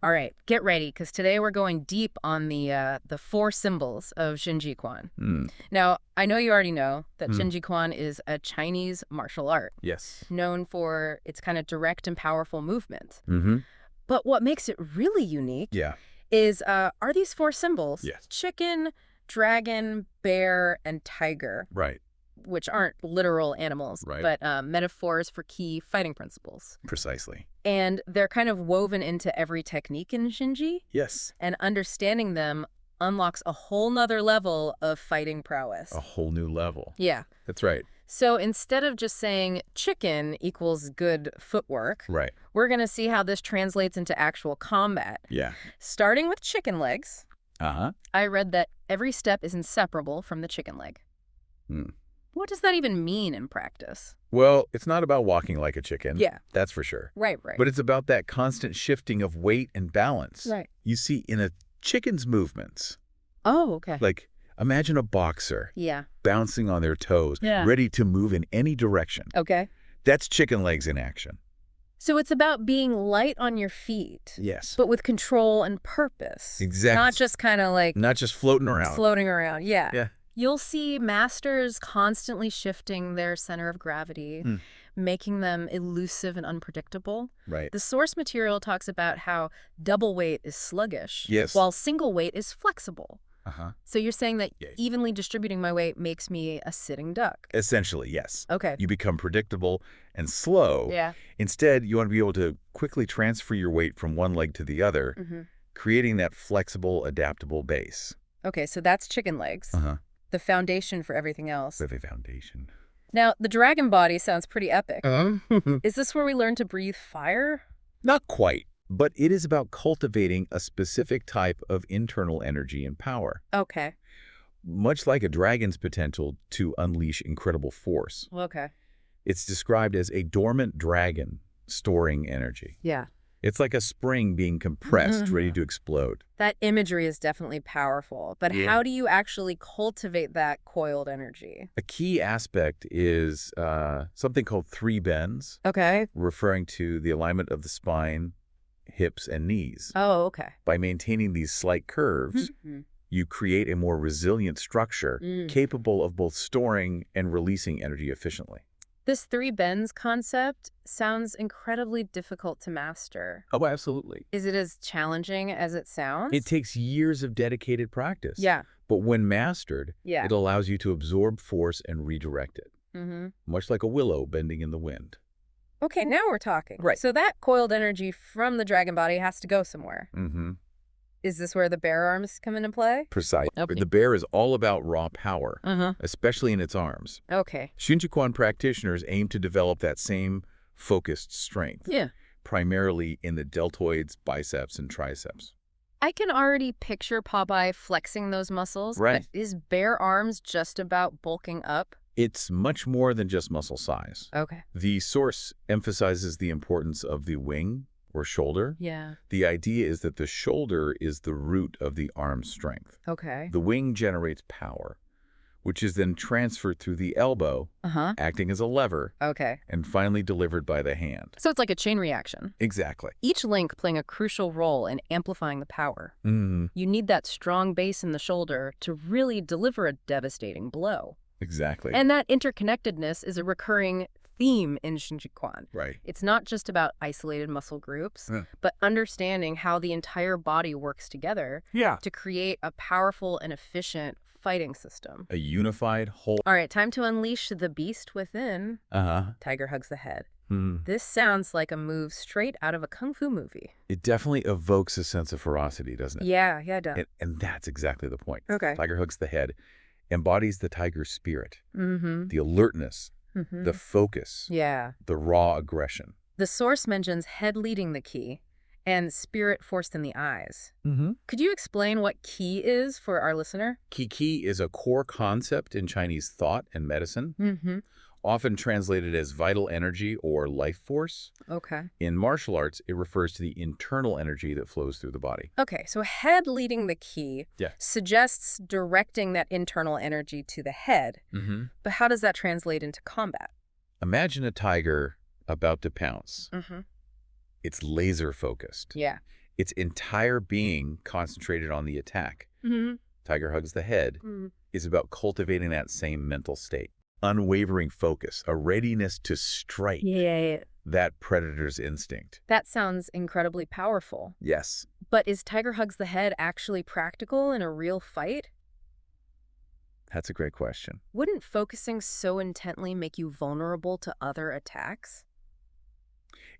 All right, get ready, because today we're going deep on the four symbols of Xingyiquan. Mm. Now, I know you already know that Mm. Xingyiquan is a Chinese martial art Yes. known for its kind of direct and powerful movement. Mm-hmm. But what makes it really unique Yeah. is, are these four symbols, Yes. chicken, dragon, bear, and tiger, Right. which aren't literal animals, Right. but metaphors for key fighting principles. Precisely. And they're kind of woven into every technique in Xingyi. Yes. And understanding them unlocks a whole nother level of fighting prowess. A whole new level. Yeah. That's right. So instead of just saying chicken equals good footwork, Right. we're going to see how this translates into actual combat. Yeah. Starting with chicken legs, Uh-huh. I read that every step is inseparable from the chicken leg. Hmm. What does that even mean in practice? Well, it's not about walking like a chicken. Yeah. That's for sure. Right. But it's about that constant shifting of weight and balance. Right. You see, in a chicken's movements, Oh, okay. like imagine a boxer Yeah. bouncing on their toes, Yeah. ready to move in any direction. Okay. That's chicken legs in action. So it's about being light on your feet, Yes. but with control and purpose. Exactly. Not just kind of like Not just floating around. floating around. Yeah. Yeah. You'll see masters constantly shifting their center of gravity, making them elusive and unpredictable. Right. The source material talks about how double weight is sluggish, Yes. while single weight is flexible. Uh-huh. So you're saying that Yeah. evenly distributing my weight makes me a sitting duck. Essentially, yes. Okay. You become predictable and slow. Yeah. Instead, you want to be able to quickly transfer your weight from one leg to the other, creating that flexible, adaptable base. Okay, so that's chicken legs, Uh-huh. the foundation for everything else. With a foundation. Now, the dragon body sounds pretty epic. Uh-huh. Is this where we learn to breathe fire? Not quite, but it is about cultivating a specific type of internal energy and power, Okay. much like a dragon's potential to unleash incredible force. Okay. It's described as a dormant dragon storing energy. Yeah. It's like a spring being compressed, ready to explode. That imagery is definitely powerful, but Yeah. how do you actually cultivate that coiled energy? A key aspect is something called three bends, Okay. referring to the alignment of the spine, hips, and knees. Oh, okay. By maintaining these slight curves, you create a more resilient structure capable of both storing and releasing energy efficiently. This three bends concept sounds incredibly difficult to master. Oh, absolutely. Is it as challenging as it sounds? It takes years of dedicated practice. Yeah. But when mastered, Yeah. it allows you to absorb force and redirect it, much like a willow bending in the wind. Okay, now we're talking. Right. So that coiled energy from the dragon body has to go somewhere. Mm-hmm. Is this where the bear arms come into play? Precise. Okay. The bear is all about raw power, especially in its arms. Okay. Xingyiquan practitioners aim to develop that same focused strength, Yeah. primarily in the deltoids, biceps, and triceps. I can already picture Popeye flexing those muscles. Right. But is bear arms just about bulking up? It's much more than just muscle size. Okay. The source emphasizes the importance of the wing or shoulder. Yeah. The idea is that the shoulder is the root of the arm strength. Okay. The wing generates power, which is then transferred through the elbow, acting as a lever, Okay. and finally delivered by the hand. So it's like a chain reaction. Exactly. Each link playing a crucial role in amplifying the power. You need that strong base in the shoulder to really deliver a devastating blow. Exactly. And that interconnectedness is a recurring theme in Xingyiquan. Right. It's not just about isolated muscle groups, but understanding how the entire body works together to create a powerful and efficient fighting system. A unified whole. All right, time to unleash the beast within. Tiger hugs the head. This sounds like a move straight out of a kung fu movie. It definitely evokes a sense of ferocity, doesn't it? Yeah, it does. And that's exactly the point. Okay. Tiger hugs the head, embodies the tiger's spirit, the alertness, the focus, Yeah. the raw aggression. The source mentions head leading the ki and spirit forced in the eyes. Could you explain what ki is for our listener? Qi is a core concept in Chinese thought and medicine, often translated as vital energy or life force. Okay. In martial arts, it refers to the internal energy that flows through the body. Okay, so head leading the ki suggests directing that internal energy to the head. But how does that translate into combat? Imagine a tiger about to pounce. It's laser focused. Yeah. its entire being concentrated on the attack. Tiger hugs the head is about cultivating that same mental state. Unwavering focus, a readiness to strike that predator's instinct. That sounds incredibly powerful. Yes. But is Tiger hugs the head actually practical in a real fight? That's a great question. Wouldn't focusing so intently make you vulnerable to other attacks?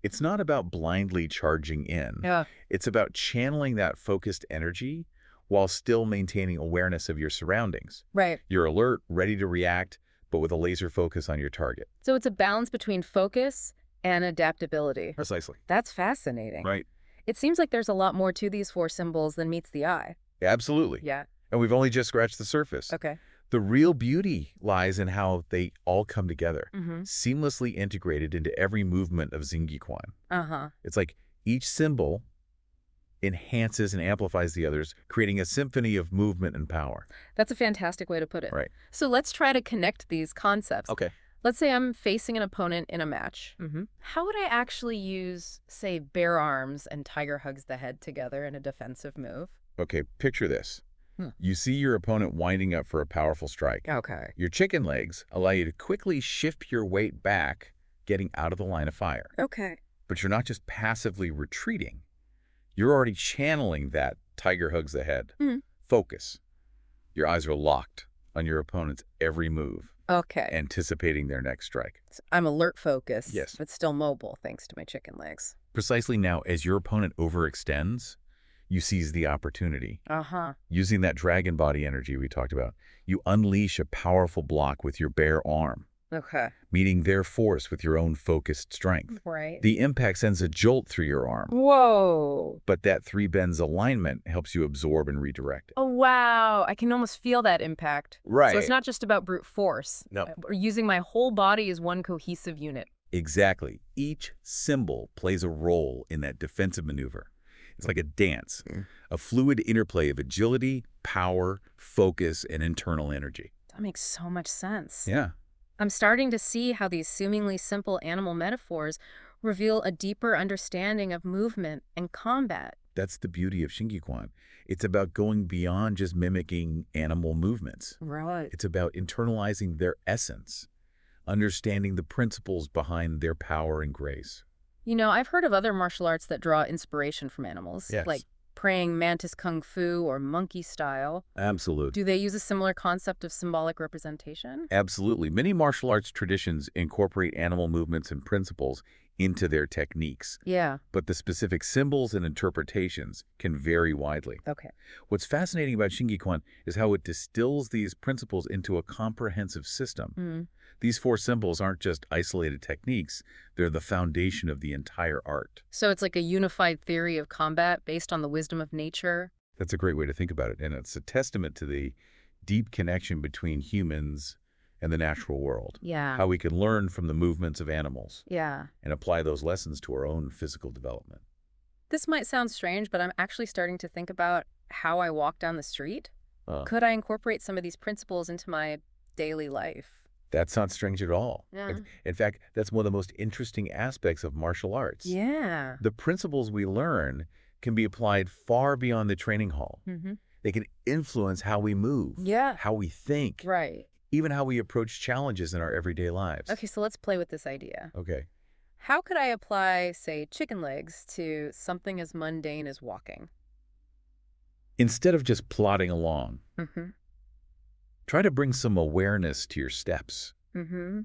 It's not about blindly charging in. It's about channeling that focused energy while still maintaining awareness of your surroundings. Right. You're alert, ready to react, but with a laser focus on your target. So it's a balance between focus and adaptability. Precisely. That's fascinating. Right. It seems like there's a lot more to these 4 symbols than meets the eye. Absolutely. Yeah. And we've only just scratched the surface. Okay. The real beauty lies in how they all come together, seamlessly integrated into every movement of Xingyiquan. It's like each symbol enhances and amplifies the others, creating a symphony of movement and power. That's a fantastic way to put it. Right. So let's try to connect these concepts. Okay. Let's say I'm facing an opponent in a match. How would I actually use, say, bare arms and Tiger hugs the head together in a defensive move? Okay, picture this. You see your opponent winding up for a powerful strike. Okay. Your chicken legs allow you to quickly shift your weight back, getting out of the line of fire. Okay. But you're not just passively retreating. You're already channeling that Tiger hugs the head. Focus. Your eyes are locked on your opponent's every move. Okay. Anticipating their next strike. So I'm alert focused, Yes. but still mobile thanks to my chicken legs. Precisely. Now, as your opponent overextends, you seize the opportunity. Using that dragon body energy we talked about, you unleash a powerful block with your bare arm. Okay. Meeting their force with your own focused strength. Right. The impact sends a jolt through your arm. Whoa. But that 3 bends alignment helps you absorb and redirect it. Oh, wow. I can almost feel that impact. Right. So it's not just about brute force. No. Using my whole body as one cohesive unit. Exactly. Each symbol plays a role in that defensive maneuver. It's like a dance, a fluid interplay of agility, power, focus, and internal energy. That makes so much sense. Yeah. I'm starting to see how these seemingly simple animal metaphors reveal a deeper understanding of movement and combat. That's the beauty of Xingyiquan. It's about going beyond just mimicking animal movements. Right. It's about internalizing their essence, understanding the principles behind their power and grace. You know, I've heard of other martial arts that draw inspiration from animals, like praying mantis kung fu or monkey style. Absolutely. Do they use a similar concept of symbolic representation? Absolutely. Many martial arts traditions incorporate animal movements and principles into their techniques. Yeah. But the specific symbols and interpretations can vary widely. Okay. What's fascinating about Xingyiquan is how it distills these principles into a comprehensive system. These 4 symbols aren't just isolated techniques, they're the foundation of the entire art. So it's like a unified theory of combat based on the wisdom of nature? That's a great way to think about it, and it's a testament to the deep connection between humans and the natural world. Yeah. How we can learn from the movements of animals. Yeah. And apply those lessons to our own physical development. This might sound strange, but I'm actually starting to think about how I walk down the street. Could I incorporate some of these principles into my daily life? That's not strange at all. Yeah. In fact, that's one of the most interesting aspects of martial arts. Yeah. The principles we learn can be applied far beyond the training hall. They can influence how we move, how we think, even how we approach challenges in our everyday lives. Okay, so let's play with this idea. Okay. How could I apply, say, chicken legs to something as mundane as walking? Instead of just plodding along, try to bring some awareness to your steps.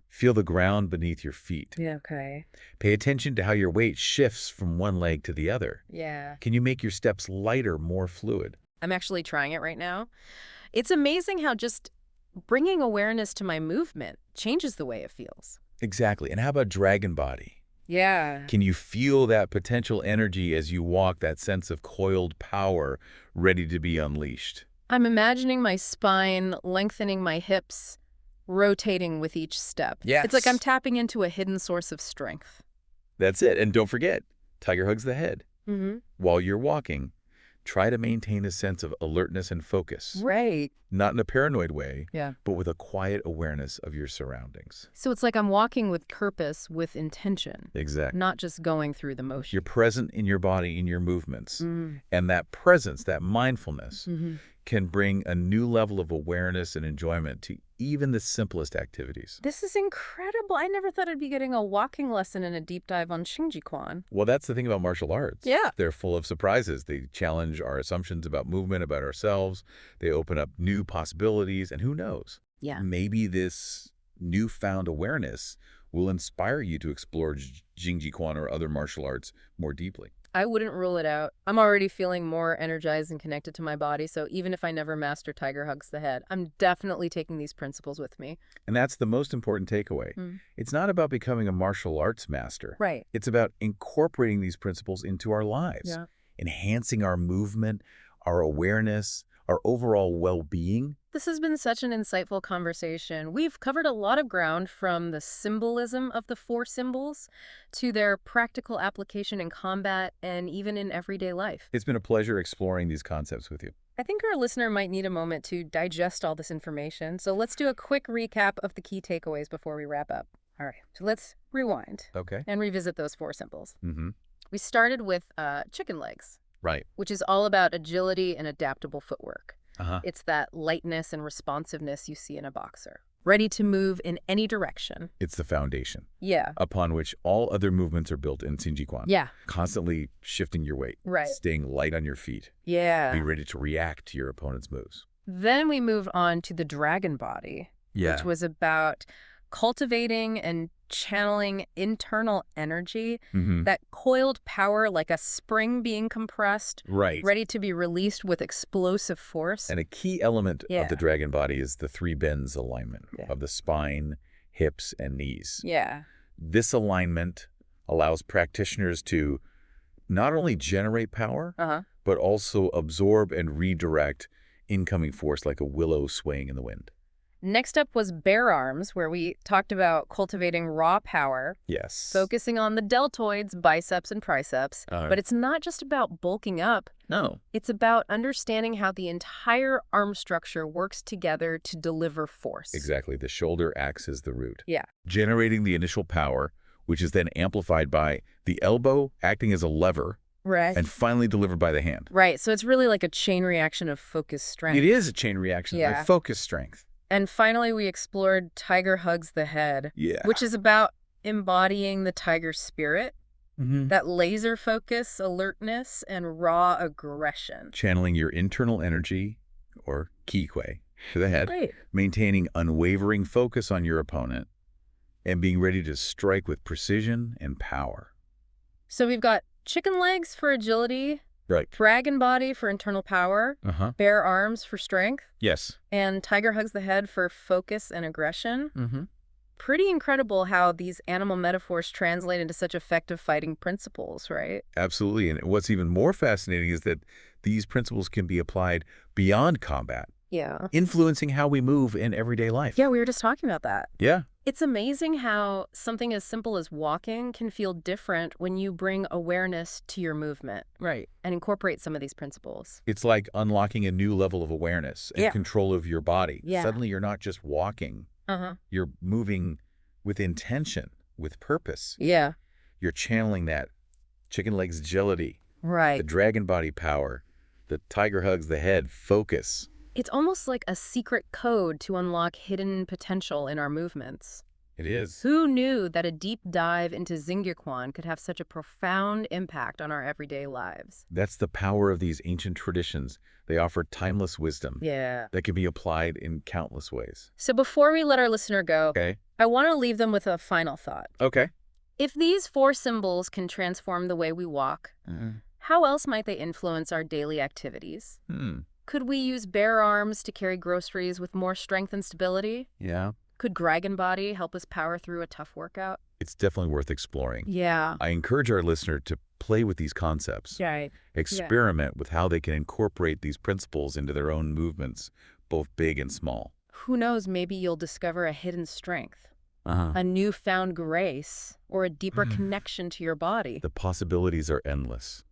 Feel the ground beneath your feet. Yeah, okay. Pay attention to how your weight shifts from one leg to the other. Yeah. Can you make your steps lighter, more fluid? I'm actually trying it right now. It's amazing how just bringing awareness to my movement changes the way it feels. Exactly. And how about dragon body? Yeah. Can you feel that potential energy as you walk, that sense of coiled power ready to be unleashed? I'm imagining my spine, lengthening my hips, rotating with each step. Yes. It's like I'm tapping into a hidden source of strength. That's it. And don't forget, Tiger hugs the head. While you're walking, Try to maintain a sense of alertness and focus. Right. Not in a paranoid way, Yeah. but with a quiet awareness of your surroundings. So it's like I'm walking with purpose, with intention. Exactly. Not just going through the motion. You're present in your body, in your movements. And that presence, that mindfulness, can bring a new level of awareness and enjoyment to even the simplest activities. This is incredible. I never thought I'd be getting a walking lesson and a deep dive on Xingyiquan. Well, that's the thing about martial arts. Yeah. They're full of surprises. They challenge our assumptions about movement, about ourselves. They open up new possibilities, and who knows? Yeah. Maybe this newfound awareness will inspire you to explore Xingyiquan or other martial arts more deeply. I wouldn't rule it out. I'm already feeling more energized and connected to my body, so even if I never master Tiger Hugs the Head, I'm definitely taking these principles with me. And that's the most important takeaway. It's not about becoming a martial arts master. Right. It's about incorporating these principles into our lives, enhancing our movement, our awareness, our overall well-being. This has been such an insightful conversation. We've covered a lot of ground, from the symbolism of the 4 symbols to their practical application in combat and even in everyday life. It's been a pleasure exploring these concepts with you. I think our listener might need a moment to digest all this information, so let's do a quick recap of the key takeaways before we wrap up. All right, so let's rewind and revisit those 4 symbols. We started with chicken legs. Right. Which is all about agility and adaptable footwork. It's that lightness and responsiveness you see in a boxer. Ready to move in any direction. It's the foundation. Yeah. Upon which all other movements are built in Xingyiquan. Yeah. Constantly shifting your weight. Right. Staying light on your feet. Yeah. Be ready to react to your opponent's moves. Then we moved on to the dragon body. Yeah. Which was about cultivating and channeling internal energy, that coiled power like a spring being compressed, ready to be released with explosive force. And a key element of the dragon body is the 3 bends alignment of the spine, hips, and knees. Yeah. This alignment allows practitioners to not only generate power, but also absorb and redirect incoming force like a willow swaying in the wind. Next up was bare arms, where we talked about cultivating raw power. Yes. Focusing on the deltoids, biceps, and triceps. But it's not just about bulking up. No. It's about understanding how the entire arm structure works together to deliver force. Exactly. The shoulder acts as the root. Yeah. Generating the initial power, which is then amplified by the elbow acting as a lever. Right. And finally delivered by the hand. Right. So it's really like a chain reaction of focused strength. It is a chain reaction of focused strength. And finally, we explored Tiger Hugs the Head, which is about embodying the tiger spirit, that laser focus, alertness, and raw aggression. Channeling your internal energy, or Qi to the head, maintaining unwavering focus on your opponent, and being ready to strike with precision and power. So we've got chicken legs for agility, dragon body for internal power, bare arms for strength, and Tiger Hugs the Head for focus and aggression. Pretty incredible how these animal metaphors translate into such effective fighting principles, right? Absolutely. And what's even more fascinating is that these principles can be applied beyond combat. Yeah. Influencing how we move in everyday life. Yeah, we were just talking about that. Yeah. It's amazing how something as simple as walking can feel different when you bring awareness to your movement. Right. And incorporate some of these principles. It's like unlocking a new level of awareness and control of your body. Yeah. Suddenly you're not just walking. You're moving with intention, with purpose. Yeah. You're channeling that chicken legs agility. Right. The dragon body power. The Tiger Hugs the Head focus. It's almost like a secret code to unlock hidden potential in our movements. It is. Who knew that a deep dive into Xingyiquan could have such a profound impact on our everyday lives? That's the power of these ancient traditions. They offer timeless wisdom that can be applied in countless ways. So before we let our listener go, I want to leave them with a final thought. If these 4 symbols can transform the way we walk, how else might they influence our daily activities? Could we use bare arms to carry groceries with more strength and stability? Yeah. Could dragon body help us power through a tough workout? It's definitely worth exploring. Yeah. I encourage our listener to play with these concepts. Right. Experiment with how they can incorporate these principles into their own movements, both big and small. Who knows, maybe you'll discover a hidden strength, a newfound grace, or a deeper connection to your body. The possibilities are endless.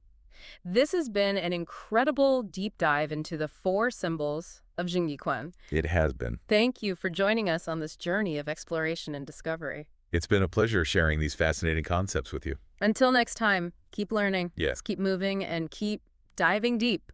This has been an incredible deep dive into the 4 symbols of Xingyiquan. It has been. Thank you for joining us on this journey of exploration and discovery. It's been a pleasure sharing these fascinating concepts with you. Until next time, keep learning. Yes. Keep moving and keep diving deep.